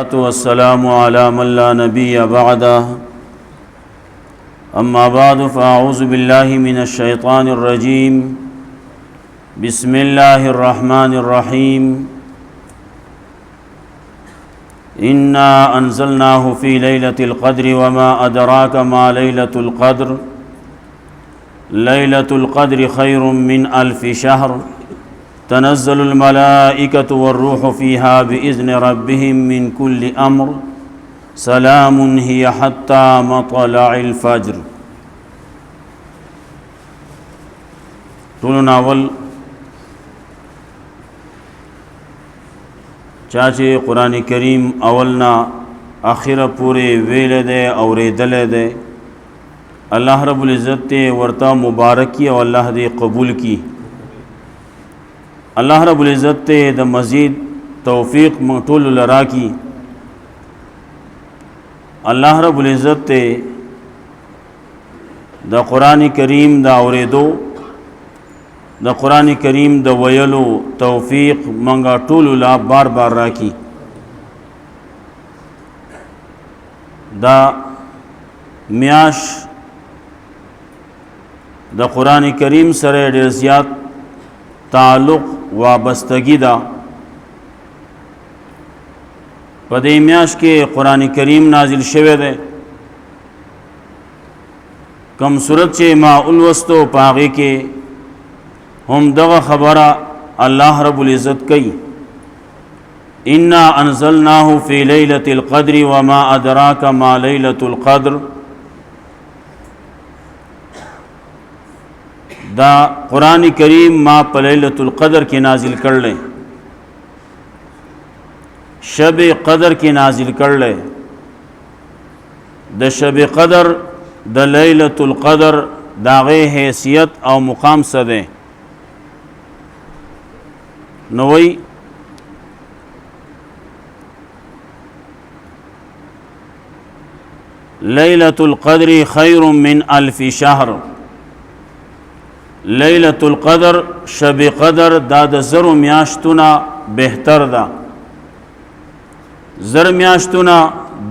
والسلام على من لا نبي بعده أما بعد فأعوذ بالله من الشيطان الرجيم بسم الله الرحمن الرحيم إنا أنزلناه في ليلة القدر وما أدراك ما ليلة القدر ليلة القدر خير من ألف شهر تنزل الملائكة والروح فيها بإذن ربهم من كل أمر سلام هي حتى مطلع الفجر. طول ناول چاچے قرآن کریم اولنا آخر پورے ویل دے اور دل دے اللہ رب العزت ورطا مبارکی اور اللہ دے قبول کی. اللہ رب العزت د مزید توفیق مطول لرا کی. اللہ رب العزت د قرآن کریم دا اوریدو د قرآن کریم د ویلو توفیق منگا طول لا بار بار را کی. دا میاش د قرآن کریم سره ډیر زیات تعلق وابستگی دا. په دې میاش کې قرآن کریم نازل شوی دی. کم صورت چې ما اولوستو پاغې کې هم دغه خبره الله رب العزت کوي انا انزلناه فی لیلة القدر وما ادراک ما لیلة القدر. دا قرآن کریم ما په لیلۃ القدر کې نازل کړل، شب قدر کې نازل کړل. د شب قدر د لیلۃ القدر داغه حیثیت او مقام څه ده؟ نوې لیلۃ القدر خیر من الف شهر. لیلۃ القدر شب قدر دا د زرو میاشتونه بهتر ده. زر میاشتونه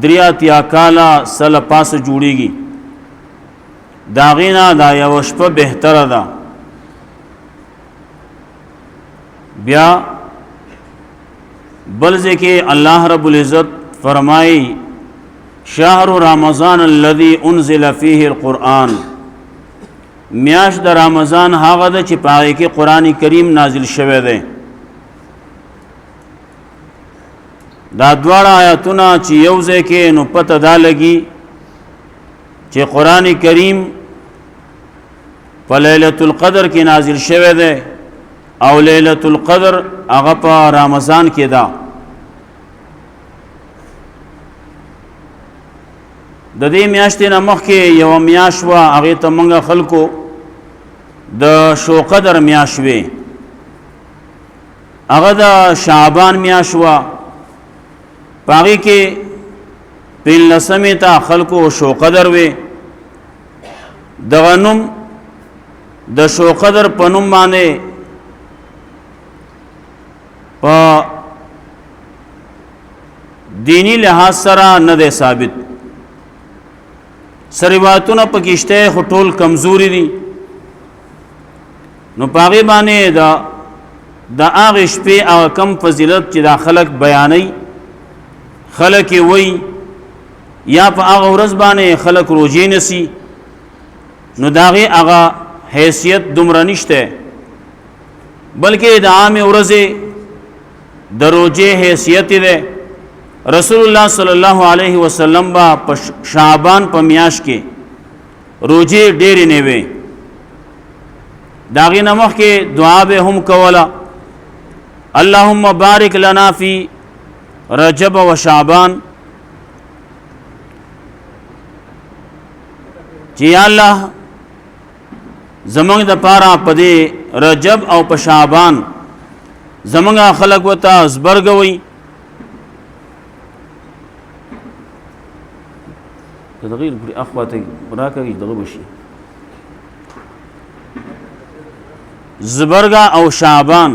دریاتیا کالا سل پاس جوړیږي، داغینا دا یو شپه بهتره ده. بیا بل ځکه الله رب العزت فرمایي شهر رمضان الذي انزل فيه القرآن. میاش د رمضان هغه ده چې پای کې قرآن کریم نازل شوی دی. دا دواړه آیاتونه چې یو ځای کې نو پته دا لګي چې قرآن کریم په لیلۃ القدر کې نازل شوی دی او لیلۃ القدر هغه په رمضان کې ده. د دې میاشتې نه مخکې یو میاش وه، هغې ته موږ خلکو د شو قدر میاش وې، هغه د شعبان میاش وه. په هغې کې 15مې ته خلکو شو قدر وې. دغه نوم د شو قدر په نوم باندې په دینی لحاظ سره نه دی ثابت. سرواتونه پکشته خو ټول کمزوري دي. نو پاغي باندې د هغه شپې او کم فضیلت چې دا خلق بیانوي، خلق وي یا په هغه ورځ باندې خلق روزي نسی، نو داغه هغه حیثیت دومره نشته، بلکې د عام ورځې د روزه حیثیت ده. رسول الله صلی الله علیه وسلم با شعبان په میاش کې روزه ډېرې نه وي. داغه نمخ کې دعا به هم کوله اللهم بارک لنا فی رجب و شعبان، چې یا الله زمونږ د پاره په دې رجب او په شعبان زمونږ خلق وته زبرګوي. تغیر پوری اخواته راکوي دغه بشي زبرګا او شعبان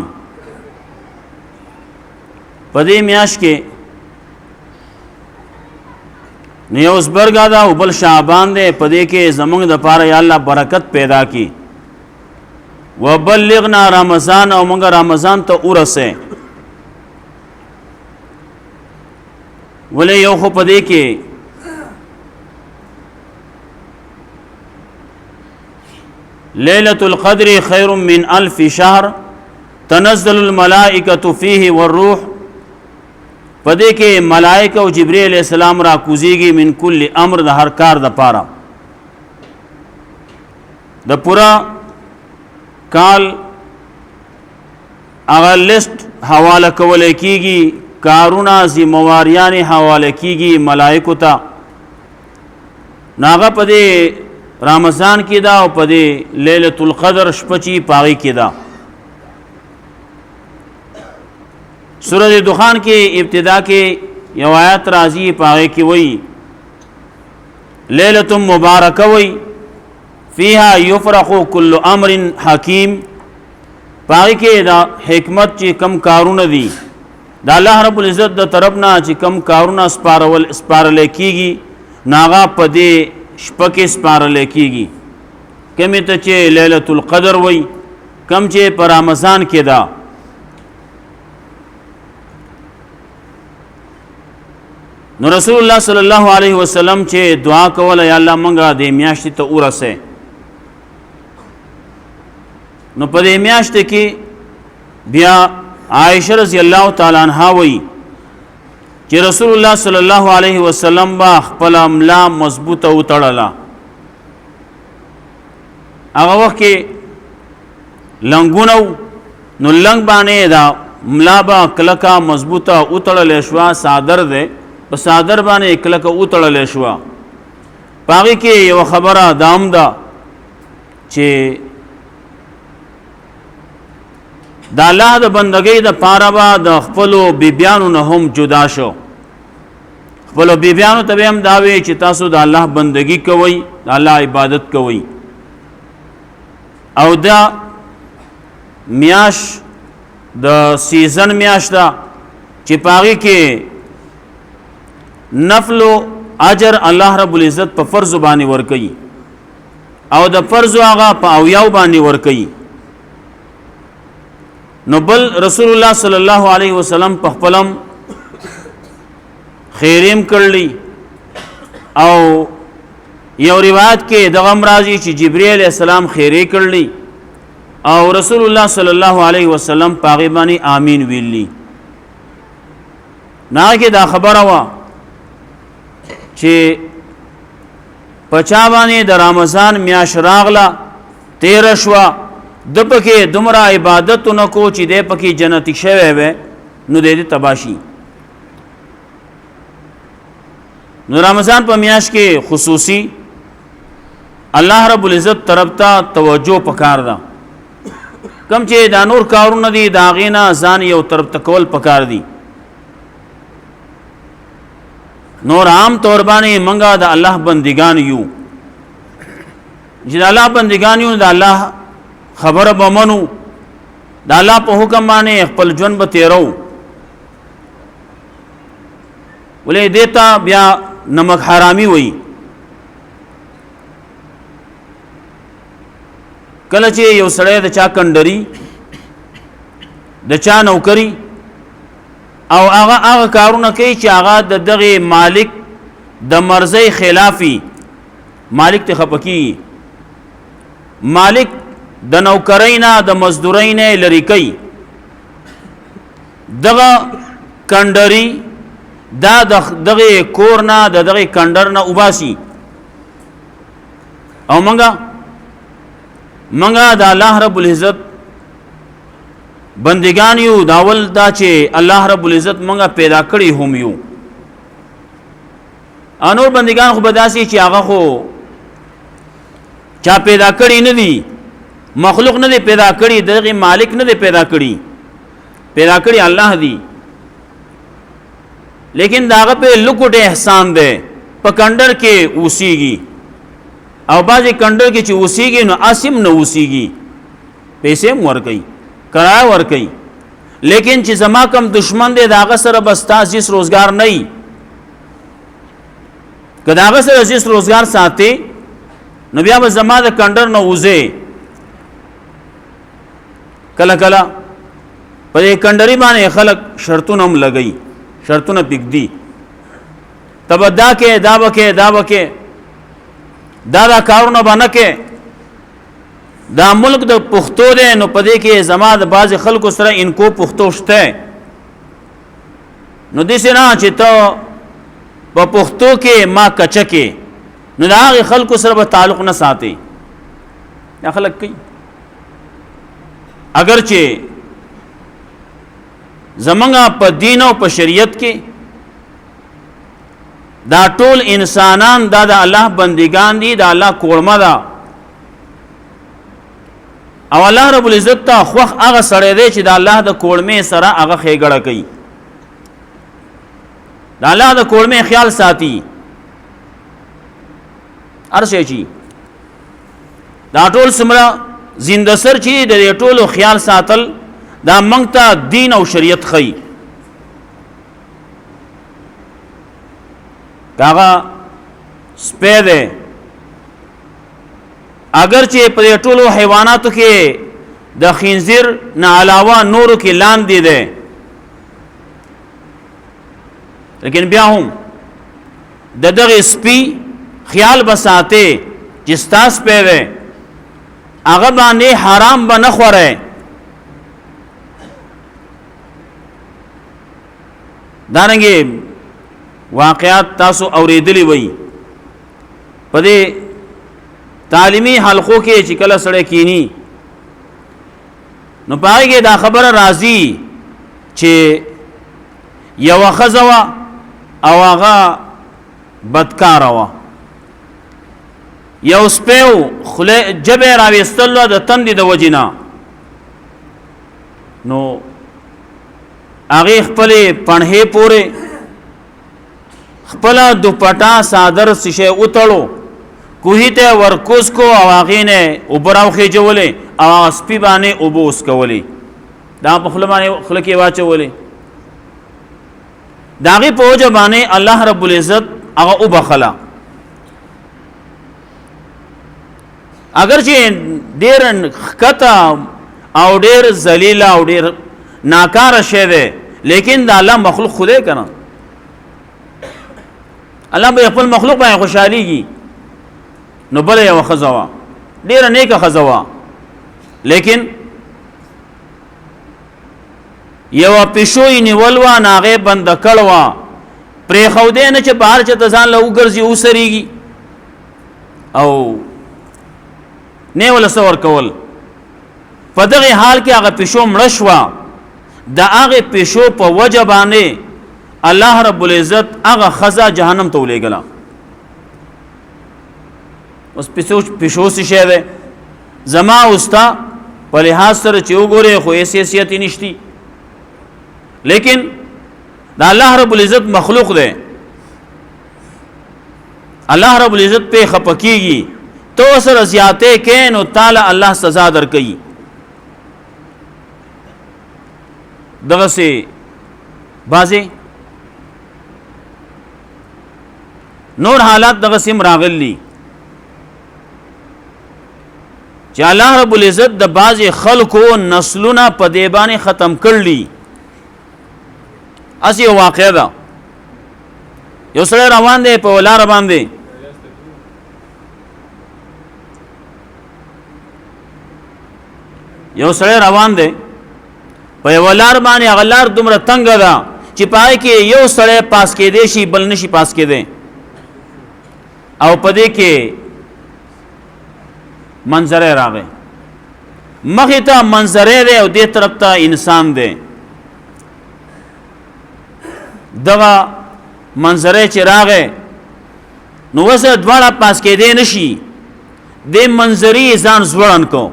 په دې میاش کې نو یو زبرګا دا او بل شعبان دی په دې کې زمونږ د پاره یا الله برکت پیدا کی وبلغنا رمضان او موږ رمضان ته ورسه ولې یو خو په دې کې ليلة القدر خير من 1000 شهر تنزل الملائكة فيه والروح پدې کې ملائکه او جبرئیل علیہ السلام را کوزيږي من کل امر د هر کار د پاره د پورا کال هغه لیست حواله کول کیږي کارونه ذمہواریان حواله کیږي ملائکه ته ناغه پدې رمضان کې دا او پدې ليلة القدر شپچی پاغي کې دا سورۃ دخان کې ابتدا کې یو آیت راځي پاغي کې وایي ليلة مبارکه وایي فيها يفرق كل امر حکیم پاغي کې دا حکمت چې کم کارونه دي دا الله رب العزت د طرفنا چې کم کارونه سپارل کیږي ناغه پدې شپکه سپارل کیږي کمه ته چې ليلة القدر وای کم چې پر رمضان کې دا نو رسول الله صلی الله علیه وسلم چې دعا کوله یا الله مونږه د میاشتې ته ورسه نو په دې میاشت کې بیا عائشہ رضی الله تعالی عنها وای چې رسول الله صلی الله علیه وسلم با خپل املا مضبوطه وتړله هغه وخت کې لنګونو نو لنګ باندې دا املا با کلکا مضبوطه وتړل شو صادر ده په صادر باندې کلکا وتړل شو پاږي کې یو خبره دام ده چې دا الله د بندګۍ د پاره با د خپل بیبيانو نه هم جدا شو خپل بیبيانو ته هم دا وی چې تاسو د الله بندګۍ کوئ د الله عبادت کوئ او دا میاش د سیزن میاش دا چې پاږي کې نفل او اجر الله رب العزت په فرض باندې ور کوي او د فرض هغه په اویاو باندې ور کوي نو بل رسول الله صلی الله علیه وسلم په خپلم خیریم کړلی او یو روایت کې دغه مرضی چې جبرئیل علیہ السلام خیری کړلی او رسول الله صلی الله علیه وسلم پاغي باندې امین ویلی نه کې دا خبره وا چې پچا باندې د رمضان میاش راغلا 13 شوا د پکې دومره عبادتونه کو چې د پکې جنتی شوه و نو د دې تباشي نو رمضان په میاش کې خصوصي الله رب العزت طرف ته توجه پکار ده کم چې دا نور کارونه دي دا غینا ځان یو طرف ته کول پکار دي نور عام طور باندې منګه د الله بندگان یو چې د الله بندگان یو د الله خبر به منو د الله په حکم باندې خپل ژوند به تیرو ولې دیتا بیا نمک حرامي وای کله چې یو سړی د چا کندري د چا نوکری او هغه کارونه کوي چې هغه د دغه مالک د مرزي خلافي مالک ته خپکی مالک د نوکرینا د مزدورین لری کوي دغه کندري دا دغه کورنا دغه کندرنا وباسي او منګه د الله رب العزت بندگان یو داول دا چې الله رب العزت منګه پیدا کړی هم یو انور بندگان خو بداسي چې هغه خو چا پیدا کړی نه دي مخلوق نه دی پیدا کړی دغه مالک نه دی پیدا کړی الله دی لیکن داغه په لوکټ احسان ده په کندر کې اوسيږي او بعضی کندر کې چې اوسيږي نو اسیم نه اوسيږي پیسې مور کوي کرایه ور کوي لیکن چې زما کم دشمن دی داغه سره بس تاسیس روزگار نه که د هغه سره زیست روزګار ساتي نو بیا به زما د کنډر نه وځې کله کله په دې کنډري باندې خلک شرطونه هم لګوي شرطونه پکدي تب دا کې دا بکې دا بکې دا کارونه باندې کې دا ملک د پښتو دی نو په دې کې زما د بعض خلکو سره انکو پښتو شته نو دې نه چې ته په پښتو کې ما کچکه نو دا هغه خلکو سره به تعلق نه ساتي یا خلک کوي اگر چې زمونږه په دین او په شریعت کې دا ټول انسانان دا د الله بندگان دي دا الله کولمه ده او الله رب العزت ته خوخ هغه سره دی چې د الله د کولمې سره هغه خېګړه کوي د الله د کولمې خیال ساتي ارشه چی دا ټول سمرا زنده سر چی د ټولو خیال ساتل دا مونږ ته دین او شریعت خي کاغه سپیده اگر چې په ټولو حیواناتو کې د خنزیر نه علاوه نورو کې لاندې ده لیکن بیا هم د دغه سپی خیال بساته چې ستاس پیوه هغه باندې حرام به نه خوره دارنګه واقعات تاسو اوریدلی وای په دې تعلیمی حلقو کې چې کله سره کینی نو پایګه دا خبره راځي چې یو خزوا او هغه بدکار وا یو سپیو خله جبه راويستلو د تندې د وجینا نو هغه خپل پنهه پوره خپل دوپټا صادر سشه اوتړو کوهی ته ورکوس کو او هغه نه وبراو خېجولې او سپی باندې وبوس کولې دا په خپل باندې خلکې واچولې داغه پوجا باندې الله رب العزت هغه وبخلا اگر چې ډېر خطا او ډېر ذلیل او ډېر ناکار شه ده لیکن دا الله مخلوق خوده کنه الله به خپل مخلوق باندې خوشاليږي نو بل یو خزوا ډېر نیکه خزوا لیکن یو پښوی نیولوا ناغه بند کړوا پرې خو دې نه چې بهر چې ځان له وګرځي اوسريږي او نه ولا سور کول په دغه حال کې هغه پښو مړشوا د هغه پښو په وجبانه الله رب العزت هغه خزا جهنم ته ولېګلا اوس پښو شه ده زما اوستا په لحاظ سره چې وګوره خو حیثیت نشتی لیکن دا الله رب العزت مخلوق ده الله رب العزت په خپکیږي تو سره زیاته کین او تعالی الله سزا درکړي دغه سي بازي نور حالات دغه سیم راغلي چې الله رب العزت د بعض خلکو نسلونه په دیبانه ختم کړلی اسی واقعا ده یو سره روان دی په ولار باندې یو سره روان دی په ولار باندې غلار دومره تنگ ده چې پای کې یو سره پاس کې دی شي بل نشي پاس کې دی او پدې کې منظره راغی مخې ته منظره دی او دې طرف ته انسان دی دغه منظره چې راغی نو وسه دواړه پاس کې دی نشي د منظري ځان زوړن کو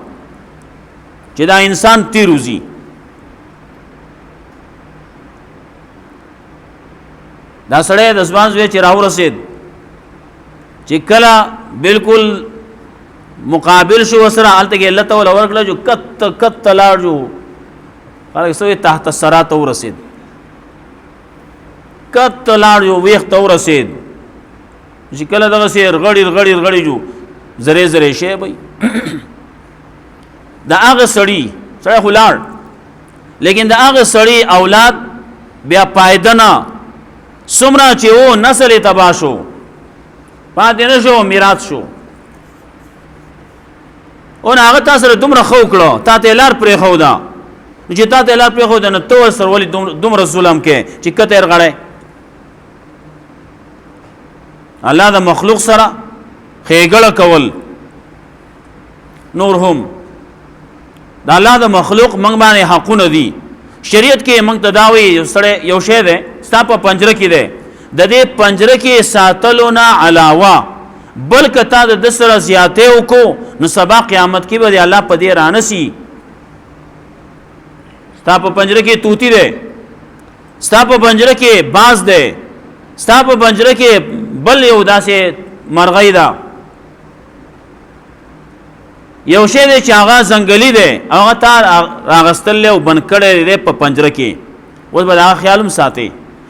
چې دا انسان تیروزی دا سړی د ځوان زوی چې راو رسید چې کله بالکل مقابل شو وسره حالت کې الله تعالی ورکړه جو کت لاړ جو هغه سوی تحت السرات ورسید کت لاړ جو ویخ ته ورسید چې کله دغه سي رغړی جو زره شي وي دا هغه سړی خلاړ لیکن دا هغه سړی اولاد بیا پایدنه سمرا چې او نسل تبا شو پاتې نه شو میراث شو او هغه تاسو سره دومره خو کړو تا ته لار پرې خو دا چې تا ته لار پرې خو دا نو تو سره ولې دومره ظلم کې چې کته غړې الله دا مخلوق سره خېګړه کول نور هم دا الله دا مخلوق منګ باندې حقونه دي شریعت کې منګ تداوی سره یو شی ده ستا په پنجره کې ده د دې پنجره کې ساتلو نه علاوه بل کتا د سره زیاته وکړو نو سبا قیامت کې به الله په دې رانسي ستا په پنجره کې توتی ده ستا په پنجره کې باز ده ستا په پنجره کې بل یو داسې مرغۍ ده یو شی دی چې هغه ځنګلي دی هغه تار راغستل او بند کړی دی په پنجره کې اوس به دا خیالم ساتي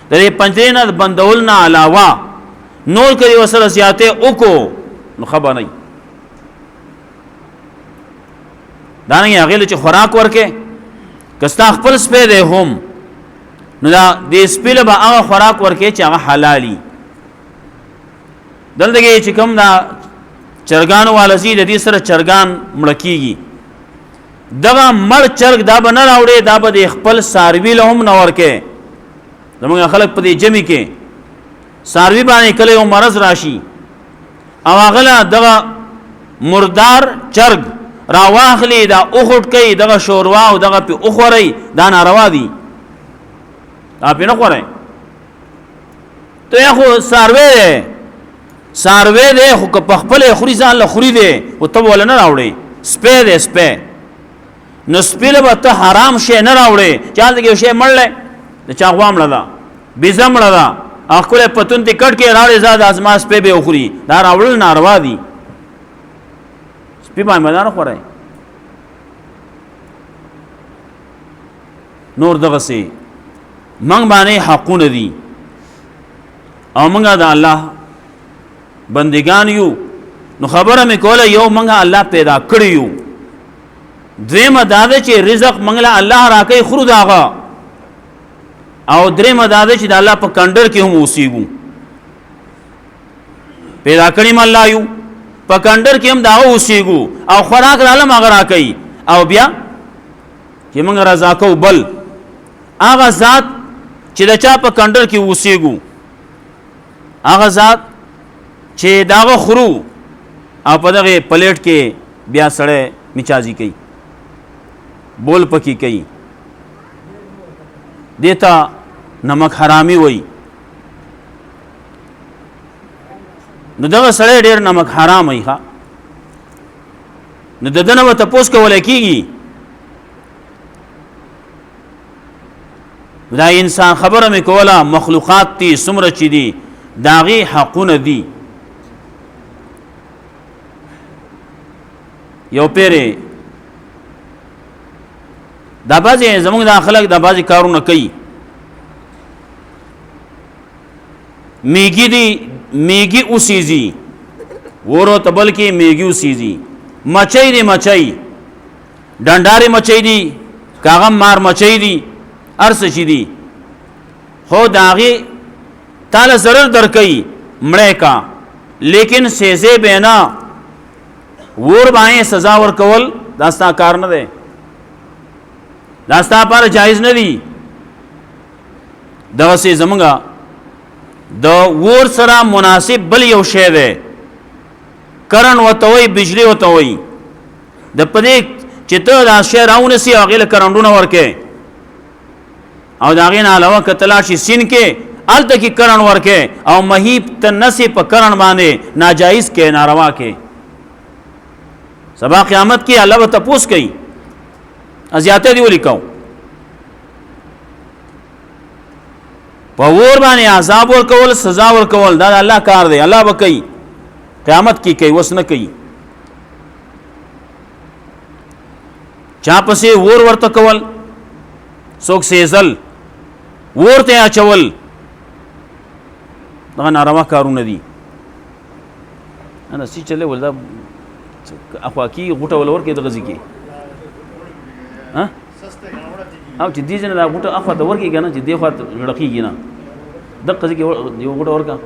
د دې پنجرې نه بندول نه علاوه نور کړي وسره زیاته وکړو نو خبر نه دا نه هغه چې خوراک ورکې کستا خپل سپې دی هم نو دا دې سپېله به هغه خوراک ورکې چې هغه حلالي دلته کې چې کوم دا چرګانو والزی د دې سره چرګان مړکیږي دغه مړ چرګ دا به نه راوړي دا به خپل ساروی له هم نه ورکې زمونږ خلک په دې جمع کې ساروی باندې کله یو مرض راشي او هغه دغه مردار چرګ راواخلی دا اوخټ کوي دغه شوروا او دغه په اوخوري دا ناروا دي دا په نه خوري ته خو ساروی دی خو په خپل خوري ځان له خوري دی او ته ول نه راوړي سپې دی سپې نو سپېله به ته حرام شي نه راوړي چال دغه شی مړل د چا غوام لدا بيزم لدا اخله پتون تی کټ کې راړې زاد ازما سپې به خوري دا راوړل ناروا دي سپې باندې مدار خورای نور دغه سي منګ باندې حقونه دي او منګه د الله بندگان یو نو خبره مې کوله یو منګه الله پیدا کړیو دویمه دا ده چې رزق منګله الله راکې خرو داغه او درېمه دا ده چې د الله په کندر کې هم اوسېګو پیدا کړی الله یو په کندر کې هم دا اوسېګو او خوراک عالم هغه راکې او بیا چې منګه رزاکو بل هغه ذات چې د چا په کندر کې اوسېګو هغه ذات چې داغه خرو او په دغه پلیټ کې بیا سړی میچازي کوي بول پکی کوي دیتا نمک حرامي وای نو دغه سړی ډیر نمک حرام وای ښا نو ددنه وته پوس کولای کیږي دا انسان خبره مې کوله مخلوقات تی سمره چي دي داغي حقونه دي یو پیره دا بازي زمونږ د خلک د بازي کارونه کوي میگی اوسیزی ورو تبل کې میگی اوسیزی مچای دی مچای ډنډاري مچای دی کاغم مار مچای دی ارس چي دی خو داغي تعالی ضرر درکې مړې کا لیکن سيزه بنا ور باندې سزا ور کول داستا کار نه ده داستا پر جایز نه دي دغه سي زمونږه د ور سره مناسب بل یو شی ده کرن وته وي بجلی وته وي د پدې چې ته دا شی راونه سي هغه کرندونه ورکه او دا غین علاوه کتلا شي سین کې الته کې کرن ورکه او مهیب تنسی په کرن باندې ناجایز کې ناروا کې سبا قیامت کې الله وت پوس کوي ازیاته دی ولیکاو په ور باندې عذاب ور کول سزا ور کول دا الله کار دی الله به کوي قیامت کې کوي وس نه کوي چا پسې ور ورته کول څوک سیزل ورته اچول دا ناروا کارونه دي انا سي چلے ولدا اخوا کی غټه ولور کې د غزي کې ها او چې دې جن دا غټه اخوا د ور کې کنه چې دې خوا لړکیږي نه د قضې کې یو غټه ورکا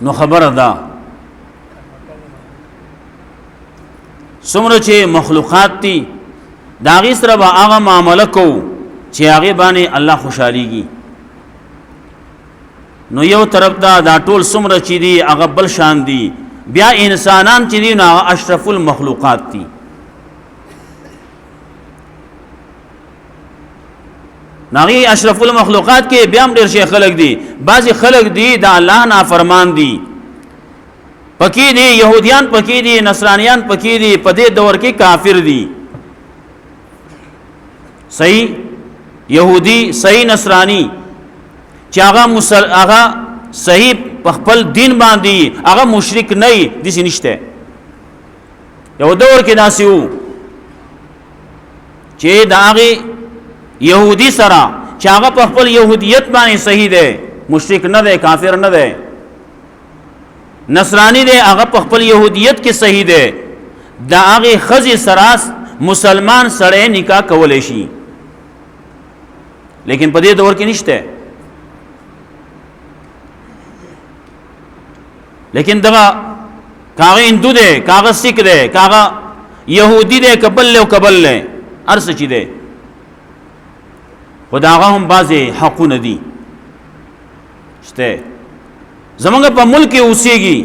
نو خبره ده څومره چې مخلوقات دي دا غي سره به هغه معامله کو چې هغه باندې الله خوشاليږي نو یو طرف دا ټول څومره چې دي هغه بل شان دي بیا انسانان چې دي نو اشرف المخلوقات دي ناغي اشرف المخلوقات کې بیا هم ډېر شي خلق دي بعضي خلق دي دا الله نافرمان دي پکې دي يهوديان پکې دي نصرانيان پکې دي په دې دور کې کافر دي صحیح يهودي صحیح نصراني چې هغه صحیح په خپل دین باندې هغه مشرک نه دي دي نشته یو دور کې داسې وو چې داغه يهودي سره چې هغه په خپل يهوديت باندې صحیح دی مشرک نه دی کافر نه دی نصرانی دی هغه په خپل يهوديت کې صحیح دی دا هغه خزي سراس مسلمان سره نکاح کولای شي لیکن په دې دور کې نشته لیکن دا کاغه هندو دی کاغه سیک دی کاغه يهودي دی قبل له قبل له ارس چي دی خداغه هم بعضی حقونه دي شته زمونږ په ملک اوسېږي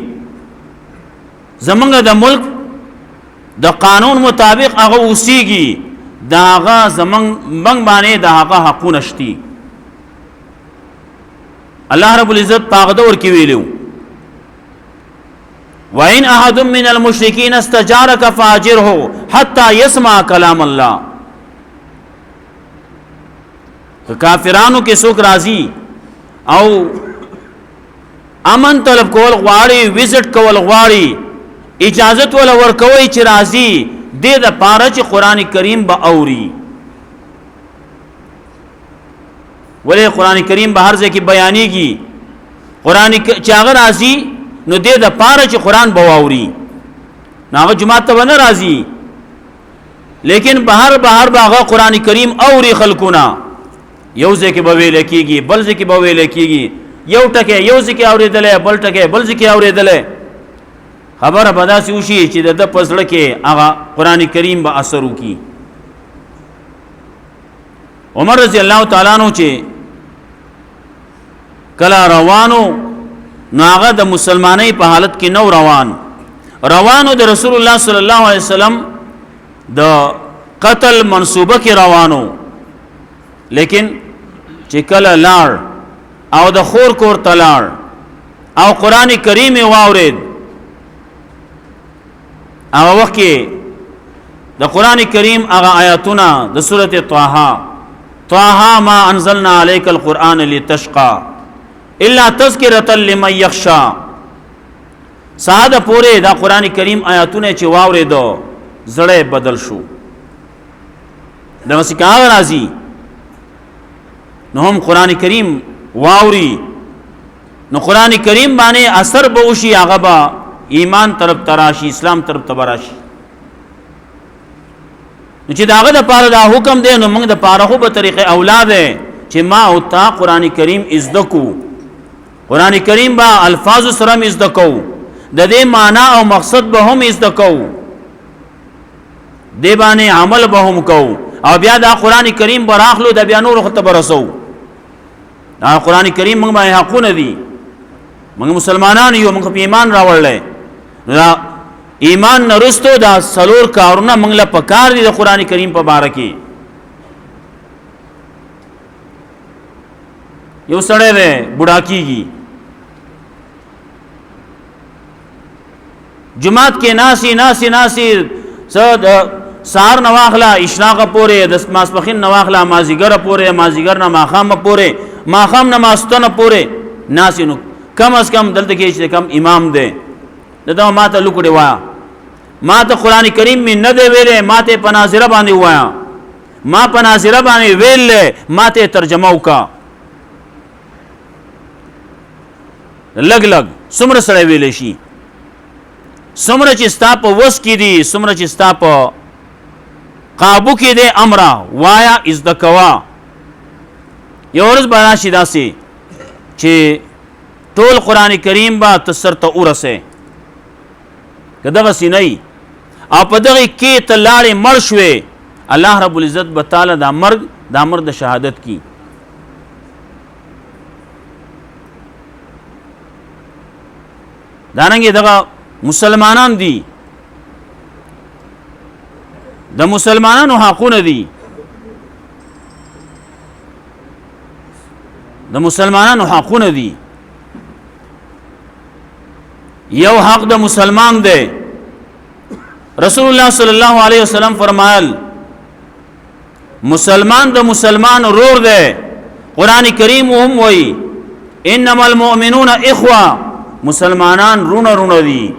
زمونږ د ملک د قانون مطابق هغه اوسېږي داغه زمونږ باندې داغه حقونه شتي الله رب العزت پاغه دور کې ویلو وَإِنْ أَحَدٌ مِّنَ الْمُشْرِكِينَ اسْتَجَارَكَ فَأَجِرْهُ حَتَّى يَسْمَعَ كَلَامَ اللَّهِ کافرانو کې څوک راضي او امن طلب کول غواړي وزټ کول غواړي اجازت ول ورکوي چې راضي د دې پاره چې قران کریم به اوري ولې قران کریم به هر ځای کې بیانېږي قران چې هغه راضي نو د دې پاره چې قران به اوري ناغه جمعه ته نه راضي لیکن بهر هغه قران کریم اوري خلقونه یو ځکه به ویل کېږي بل ځکه به ویل کېږي یو ټکه یو ځکه اورېدلې بل ټکه بل ځکه اورېدلې خبره بداسي وشي چې د پسړه کې هغه قران کریم به اثر وکي عمر رضی الله تعالی عنہ چې کلا روانو نو هغه د مسلمانۍ په حالت کې نو روانو د رسول الله صلی الله علیه وسلم د قتل منصوبه کې روانو لیکن چې کله لاړ او د خور کور تلاړ او قران کریم واورید او وخت کې د قران کریم هغه آیاتونه د سورته طه ما انزلنا عليك القرآن لتشقى الا تذکرة لمن يخشى ساده پوره دا قران کریم آیاتونه چې واوریدو زړه بدل شو د مسکا راځي نو هم قران کریم واوري نو قران کریم باندې اثر به وشي هغه با ایمان طرف تراشي اسلام طرف تبراشي نو چې داغه د پاره دا حکم دی نو موږ د پاره خو به طریقې اولاد چې ما او تا قران کریم ازدکو قران کریم با الفاظ سره ازدکو د دې معنا او مقصد به هم ازدکو دی باندې عمل به هم کو او بیا دا قران کریم براخلو د بیا نور خطبه رسو دا قران کریم موږ باندې حقونه دي موږ مسلمانان یو موږ په ایمان راوړل دا ایمان نرستو دا سلور کارونه موږ له پکار دي د قران کریم په باره کې یو سړی دی بوډا کیږي جمعات کې ناسی صد سار نواخلا اشراق پوره د ماسپخین نواخلا مازیګر پوره مازیګر نه ماخام پوره ماخام نه ماستن پوره ناسینو کم از کم دلته کې چې کم امام دی دغه ماته لوکړي وا ما ته قران کریم می نه دی ویلې، ما ته په ناظره باندې وایا، ما په ناظره باندې ویلې، ما ته ترجمه وکا. لګ لګ څومره سره ویلې شي، څومره چې ستا په وس کې دي، څومره چې ستا په قابو کې دی امره وایا ازده کوا. یو ورځ به راشي داسې چې ټول قرآن کریم به ته سر ته ورسې، که دغسې نه وي او په دغې کې ته لاړې مړ شوې، الله رب العزت به تعالی دا مرګ د شهادت کی. دارنګې دغه مسلمانان دي، د مسلمانانو حقونه دي، د مسلمانانو حقونه دي. یو حق د مسلمان دی، رسول الله صلی الله علیه وسلم فرمایل مسلمان د مسلمان ورور دی. قرآن کریم هم وایي انما المؤمنون اخوه، مسلمانان رونه رونه دي.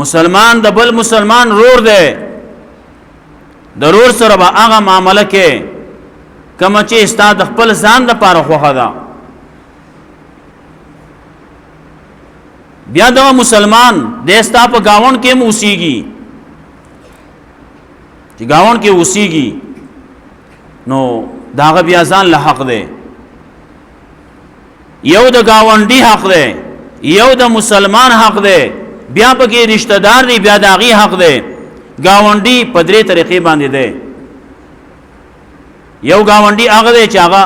مسلمان د بل مسلمان رور دی، د رور سره به هغه معامله کې کومه چې ستا د خپل ځان دپاره خوښه ده. بیا دغه مسلمان د ستا په ګاونډ کې هم اوسېږي، چې ګاونډ کې اوسېږي نو د هغه بیا ځان له حق دی. یو د ګاونډي حق دی، یو د مسلمان حق دی، بیا پکې رشتہ دار دی، بیا د هغې حق دی. ګاونډي په درې طریقې باندې دی. یو ګاونډي هغه دی چې هغه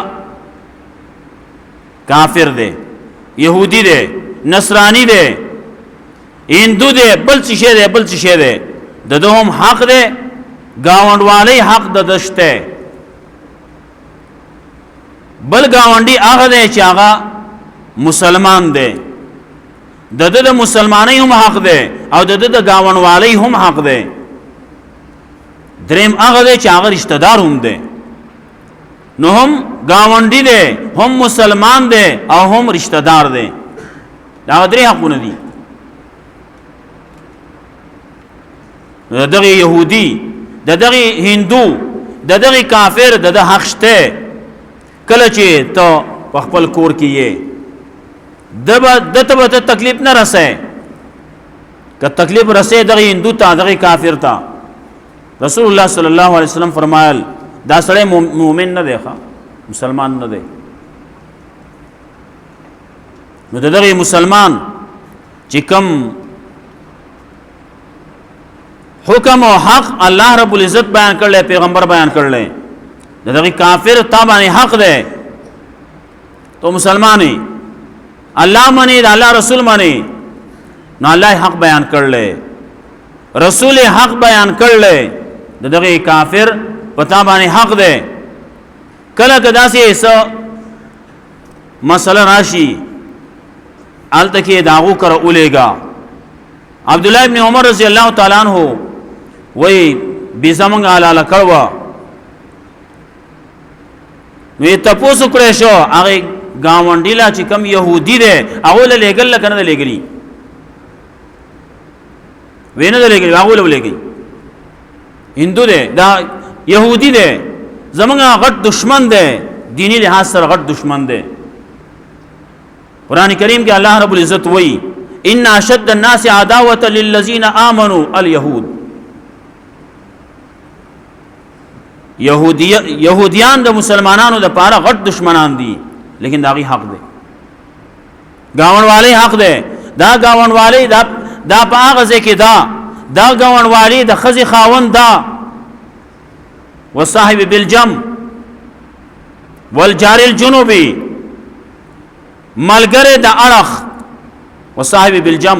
کافر دی، یهودي دی، نصرانی دی، هندو دی، بل څه شی دی، بل څه شی دی، د ده هم حق دی. ګاونډوالۍ حق د ده شته. بل ګاونډي هغه دی چې هغه مسلمان دی، د ده د مسلمانۍ هم حق دی او د ده د ګاونډوالۍ هم حق دی. دریم هغه دی چې هغه رشتہ دار هم دی، نو هم ګاونډي دی، هم مسلمان دی او هم رشتہ دار دی. دا درې حقونه دي. دغه يهودي، دغه هندو، دغه کافر، دغه حق شته. کله چې ته په خپل کور کې یې دته به تکلیف نه رسې، که تکلیف رسې دغه هندو ته، دغه کافر ته. رسول الله صلی الله علیه وسلم فرمایل دا سړی مؤمن نه دی، مسلمان نه دی. نو دغه مسلمان چې کوم حکم او حق الله رب العزت بیان کړل، پیغمبر بیان کړل، دغه کافر ته باندې حق دی. تو مسلمانی الله منی، د الله رسول منی، نو الله حق بیان کړل، رسول حق بیان کړل، دغه کافر پتا باندې حق دی. کله کدا سي ایسا مسله راشي آلته کې داغو کر اولېګا. عبد الله ابن عمر رضی الله تعالی عنہ وای بي زمنګ اعلی کړوا، وی تاسو کړی شو هغه گاونډی لا چې کم يهودي دی هغه له لګل کنه لګلی، وینه لګلی هغه له لګی. هندو دی، دا يهودي دی، زمونږه غټ دشمن دی، دینی لحاظ سره غټ دشمن دی. قرآن کریم کې الله رب العزت وایي ان اشد الناس عداوه للذین آمنوا اليهود. يهوديان د مسلمانانو د پاره غټ دشمنان دي، لیکن داغي حق دی، گاونډوالي حق دی. دا گاونډوالي دا په هغه ځای کې دا گاونډوالي د خزي خاوند دا وصاحب بالجم والجار الجنوبي، ملګری د اړخ وصاحب بالجم،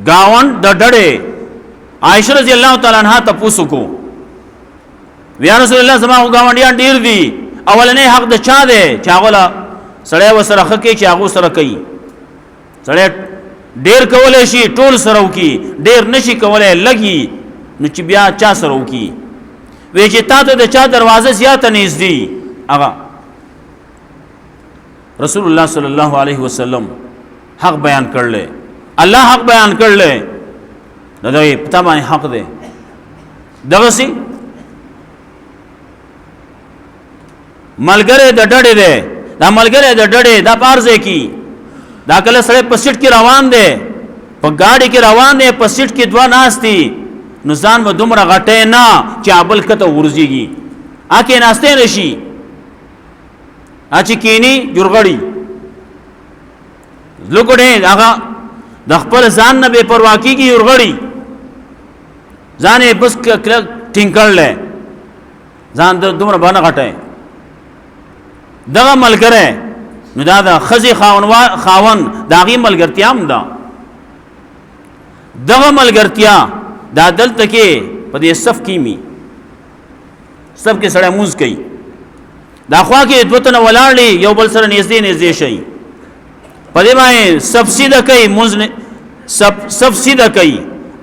گاوند د ډډې. عائشہ رضی الله تعالی عنها تاسو کو بیا رسول الله زما گاونډیان ډیر دي، اولنې حق د چا دی چې هغه سړی وسره خکې چې هغه سره کوي. سړی ډیر کولای شي ټول سره وکي، ډیر نشي کولای لګي، نو چې بیا چا سره وکي. وی چې تاسو د چا دروازه زیاته نږدې هغه رسول الله صلی الله علیه وسلم حق بیان کړل. الله حق بیان کړل نو دا پتا باندې حق دی دغه سي ملګری د ډډې دی دا ملګری د ډډې دا پارځه کی دا کله سره په سیټ کې روان دی په گاډي کې روان دی په سیټ کې دوا ناشتي نو ځان به دومره غټه نه چې ابل کته ورځيږي اکه ناشته نشي اچ کینی جوړغړی لوګړې هغه د خپل ځان نه بے پروا کیږي ورغړی ځانې بس ټینګړل ځان د دومره باندې غټه دغه ملګری نو دا د خزي خاون داغي ملګرتیا هم ده دغه ملګرتیا دا دلته کې په دې صف کې می سب کې سره موز کوي دا خوا کې دوتنه ولاړې یو بل سره نږدې شي په دې باندې سبسیده کوي موز سبسیده کوي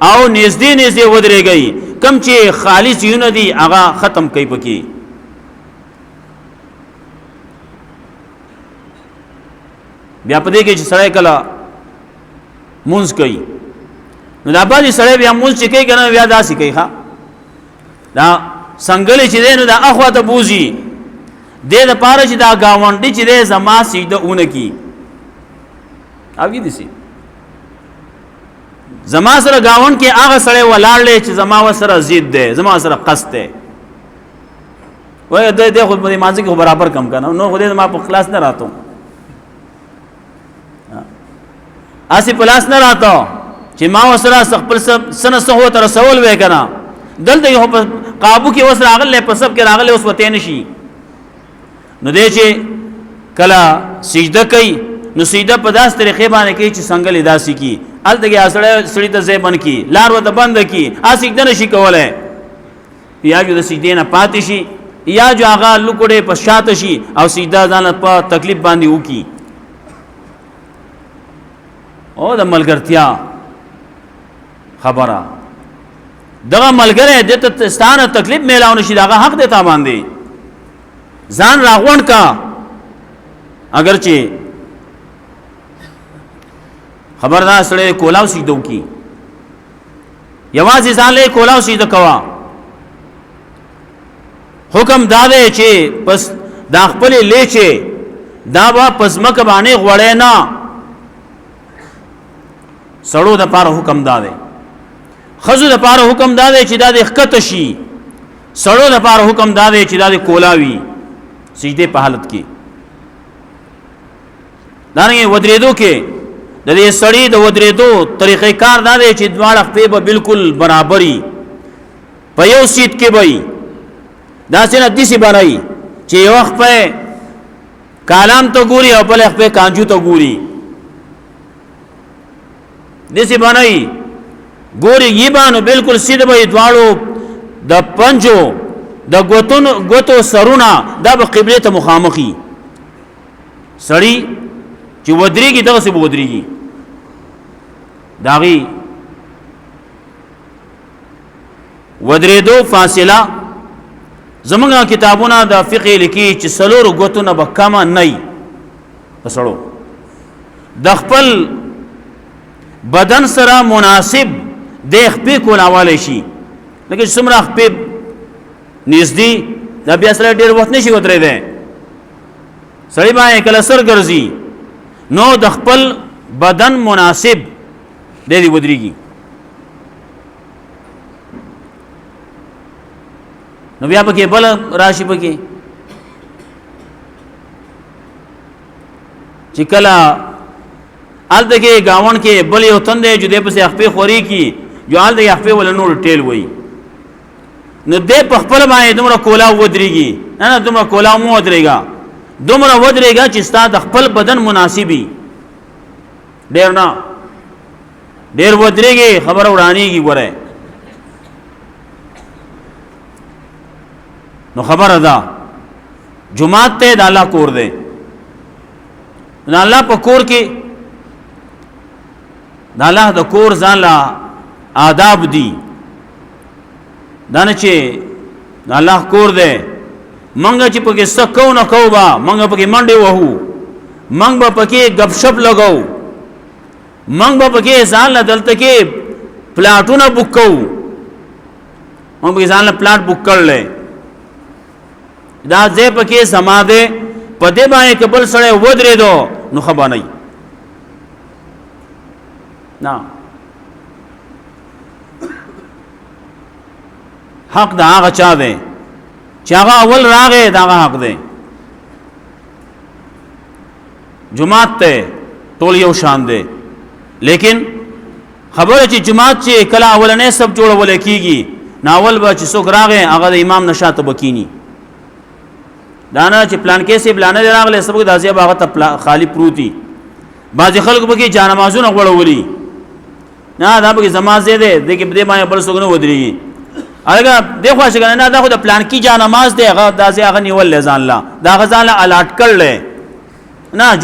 او نږدې ودرېږي کم چې خالص یونه دي هغه ختم کوي پکې بیا په دې کې چې سړی کله مونږ کوي نو دا باندې سړی بیا مونږ چې کوي کنه بیا داسې کوي ها دا څنګه چې دی نو دا اخوا ته بوزي دې د پاره چې دا گاونډي چې دی زما سجده اون کی اوی دي سي زما سره گاوند کې هغه سړی ولاړلې چې زما وسره زید دی زما سره قصد دی وای دې خو په مازه کې برابر کم کنه نو خو دې ما په خلاص نه راتو اسی پلاس نه راتو چې ما وسره خپل سن سهو تر رسول وې کنه دلته یو په قابو کې وسره اغله په سب کې راغله اوس وته نشي نو دې چې کلا سجده کوي نو سجده په داس طریقې باندې کوي چې څنګه لداسي کی الته سړی ته ځای بن کی لار وته بند کی سجده نشي کوله یا جو د سجدې نه پاتې شي یا جو هغه لوکړې په شاته شي او سجده ځان په تکلیف باندې وکي او د ملګرتیا خبره دغه ملګری د ستانه تکلیف میلاو نشي دغه حق دی تا باندې ځان راغون کا اگر چې خبردار سره کولاو سیدو کی یوازې ځان له کولاو سیدو کوا حکم داده چې پس دا خپل لیچه دا با پسمک باندې غوړې نه سړو د پاره حکم داده خزو د پاره حکم داده چې دا د خکت شي سړو د پاره حکم داده چې دا د کولاوي سجده په حالت کې دانګي ودریدو کې د دې سړی د ودریدو طریقې کار داده چې دواړه خپې به بالکل برابرۍ په یو سیټ کې وي دا څنګه دسی بنای چې یو وخت په کالام ته ګوري او په خپې کانجو ته ګوري دسی بنای ګوري یبانو بالکل سیده به دواړو د پنجو د غوتو سرونه د قبله ته مخامخي سړی چې ودرېږي دغه څه ودرېږي داغي ودرېدو فاصله زمونږه کتابونه د فقه لیکي چې سلور غوتونه به کم نه پسړو د خپل بدن سره مناسب د خپې کولاواله شي لکه څومره خپې نږدې د بیا سره ډېر وخت نشي ودرې ده سړی باندې کله سر ګرځي نو د خپل بدن مناسب د دې ودرېږي نو بیا پکې بل راشي پکې چې کله الته کې گاون کې بل یو تندې جو دې په خپې خوري کی جو ال دې خپې ول نور ټیل وای نو دې په خپل باندې دومره کولا ودرېږي نه دومره کولا مو ودرېږي دومره ودرېږي چې ستاسو خپل بدن مناسبي ډېر نه ډېر ودرېږي خبر وړانيږي ګوره نو خبره ده جمعات ته د الله کور دی نو الله په کور کې د الله د کور ځان لا آداب دي دانه چې د الله کور دی منګه چې پکې سکو نه کوبا منګه پکې منډه وهو منګ به پکې غب شپ لګاو منګ به پکې ځان له دلته کې پلاټونه بوک کوو موږ به ځان له پلاټ بوک کړل دا ځای پکې سما ده په دې باندې قبل سره ودرې دو نو خبانه نه حق دا هغه چا ده چې هغه اول راغې دا هغه حق ده جماعت ته ټول یو شان ده لیکن خبره چې جماعت چې کله اولنې سب جوړول کیږي ناول به چې څوک راغې هغه د امام نشاته بکینی دانا چې پلان کې سي بلانه راغله سبق دازیا باغ ته خالی پروتي بعض خلک به کې جانمازونه غوړولي نه دا به زمازه ده د کې بده باندې بل څنګه ودرېږي هغه دغه څنګه نه دا خو د پلان کې جانماز ده هغه دازیا هغه نیول ځان لا دا غزان لا الاټ کړل نه